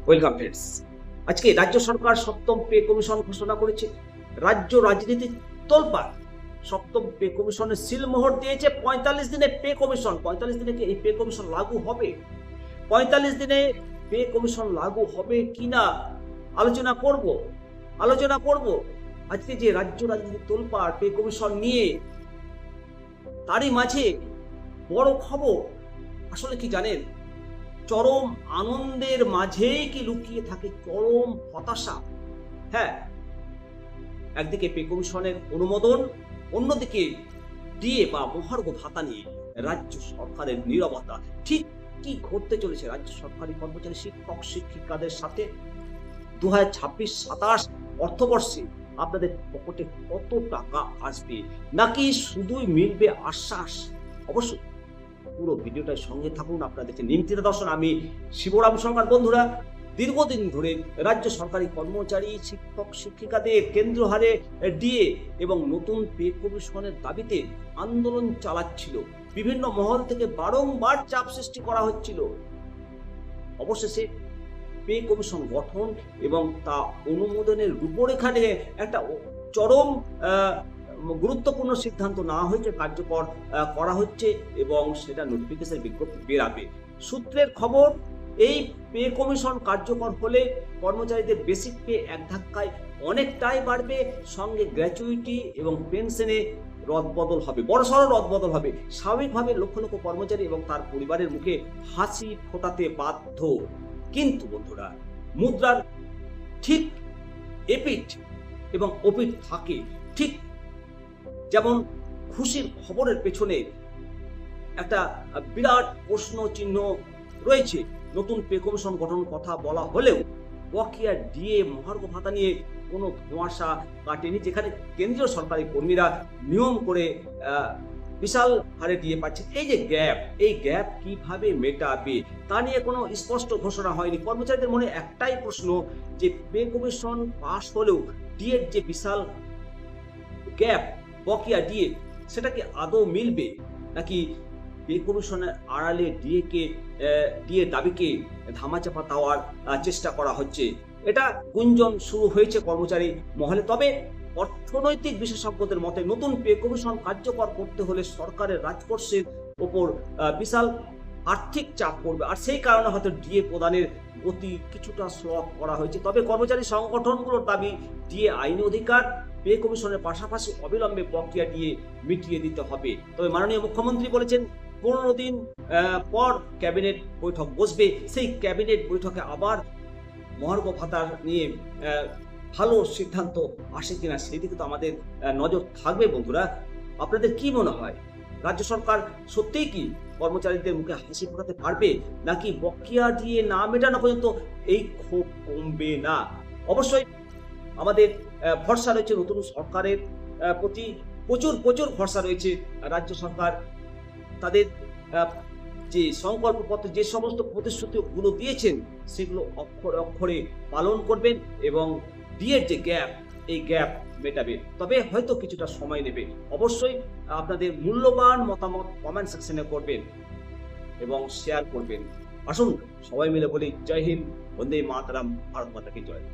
Welcome friends. আজকে রাজ্য সরকার সপ্তম পে কমিশন ঘোষণা করেছে। রাজ্য রাজনীতি তোলপাড়। সপ্তম পে কমিশনের সিলমোহর দিয়েছে ৪৫ দিনে পে কমিশন। ৪৫ দিনে কি এই পে কমিশন লাগু হবে? ৪৫ দিনে পে কমিশন লাগু হবে কিনা আলোচনা করব। আজকে যে রাজ্য রাজনীতি তোলপাড় পে কমিশন নিয়ে, তারই মাঝে বড় খবর। আসলে কি জানেন, চরম আনন্দের মাঝেই কি লুকিয়ে থাকে চরম হতাশা। হ্যাঁ, একদিকে পে কমিশনের অনুমোদন, অন্যদিকে ডিএ বা মহার্ঘ ভাতা নিয়ে রাজ্য সরকারের নীরবতা। ঠিক কি ঘটতে চলেছে রাজ্য সরকারি কর্মচারী শিক্ষক শিক্ষিকাদের সাথে? ২০২৬-২৭ অর্থবর্ষে আপনাদের পকেটে কত টাকা আসবে, নাকি শুধুই মিলবে আশ্বাস? অবশ্যই পুরো ভিডিওটার সঙ্গে থাকুন। আপনাদেরকে নিমন্ত্রিত দর্শন, আমি শিবরাম সরকার। বন্ধুরা, দীর্ঘদিন ধরে রাজ্য সরকারি কর্মচারী শিক্ষক শিক্ষিকাদের কেন্দ্র হারে ডিএ এবং নতুন পে কমিশনের দাবিতে আন্দোলন চালাচ্ছিল। বিভিন্ন মহল থেকে বারংবার চাপ সৃষ্টি করা হচ্ছিল। অবশেষে পে কমিশন গঠন এবং তা অনুমোদনের রূপরেখা নিয়ে একটা চরম গুরুত্বপূর্ণ সিদ্ধান্ত নেওয়া হয়েছে, কার্যকর করা হচ্ছে এবং সেটা নোটিফিকেশন বিজ্ঞপ্তি বেরাবে। সূত্রের খবর, এই পে কমিশন কার্যকর হলে কর্মচারীদের বেসিক পে এক ধাক্কায় অনেকটাই বাড়বে, সঙ্গে গ্র্যাচুইটি এবং পেনশনে রদবদল হবে, বড়সড় রদবদল হবে। স্বাভাবিকভাবে লক্ষ লক্ষ কর্মচারী এবং তার পরিবারের মুখে হাসি ফোটাতে বাধ্য। কিন্তু বন্ধুরা, মুদ্রার ঠিক এপিঠ এবং ওপিঠ থাকে। ঠিক যেমন খুশির খবরের পেছনে একটা বিরাট প্রশ্ন চিহ্ন রয়েছে। নতুন পে কমিশন গঠনের কথা বলা হলেও বকেয়া ডিএ মহার্ঘ ভাতা নিয়ে কোনো ধোঁয়াশা কাটেনি, যেখানে কেন্দ্রীয় সরকারি কর্মীরা নিয়ম করে বিশাল হারে ডিএ পাচ্ছে। এই যে গ্যাপ, এই গ্যাপ কিভাবে মেটাবে তা নিয়ে কোনো স্পষ্ট ঘোষণা হয়নি। কর্মচারীদের মনে একটাই প্রশ্ন, যে পে কমিশন পাস হলেও ডিএর যে বিশাল গ্যাপ, বকেয়া ডিএ, সেটা কি আদৌ মিলবে, নাকি পে কমিশনের আড়ালে ডিএ দাবিকে ধামাচাপা দেওয়ার চেষ্টা করা হচ্ছে? এটা গুঞ্জন শুরু হয়েছে কর্মচারী মহলে। তবে অর্থনৈতিক বিশেষজ্ঞদের মতে নতুন পে কমিশন কার্যকর করতে হলে সরকারের রাজকোষের ওপর বিশাল আর্থিক চাপ পড়বে, আর সেই কারণে হয়তো ডিএ প্রদানের গতি কিছুটা স্লো করা হয়েছে। তবে কর্মচারী সংগঠনগুলোর দাবি, ডিএ আইনি অধিকার, পে কমিশনের পাশাপাশি অবিলম্বে প্রক্রিয়া দিয়ে মিটিয়ে দিতে হবে। তবে মাননীয় মুখ্যমন্ত্রী বলেছেন ১৫ দিন পর ক্যাবিনেট বৈঠক বসবে। সেই ক্যাবিনেট বৈঠকে আবার মহার্ঘ ভাতা নিয়ে ভালো সিদ্ধান্ত আসে কিনা সেদিকে তো আমাদের নজর থাকবে। বন্ধুরা, আপনাদের কি মনে হয়, রাজ্য সরকার সত্যিই কি কর্মচারীদের মুখে হাসি ফোটাতে পারবে, নাকি বকেয়া দিয়ে না মেটানো পর্যন্ত এই ক্ষোভ কমবে না? অবশ্যই আমাদের ভরসা রয়েছে নতুন সরকারের প্রতি, প্রচুর ভরসা রয়েছে। রাজ্য সরকার তাদের যে সংকল্পপত্রে যে সমস্ত প্রতিশ্রুতিগুলো দিয়েছেন সেগুলো অক্ষরে অক্ষরে পালন করবেন এবং ডিএর যে গ্যাপ, এই গ্যাপ মেটাবে। তবে হয়তো কিছুটা সময় নেবে। অবশ্যই আপনাদের মূল্যবান মতামত কমেন্ট সেকশনে করবেন এবং শেয়ার করবেন। আসুন সবাই মিলে বলি, জয় হিন্দ, বন্দে মাতরম, ভারত মাতা কি জয়।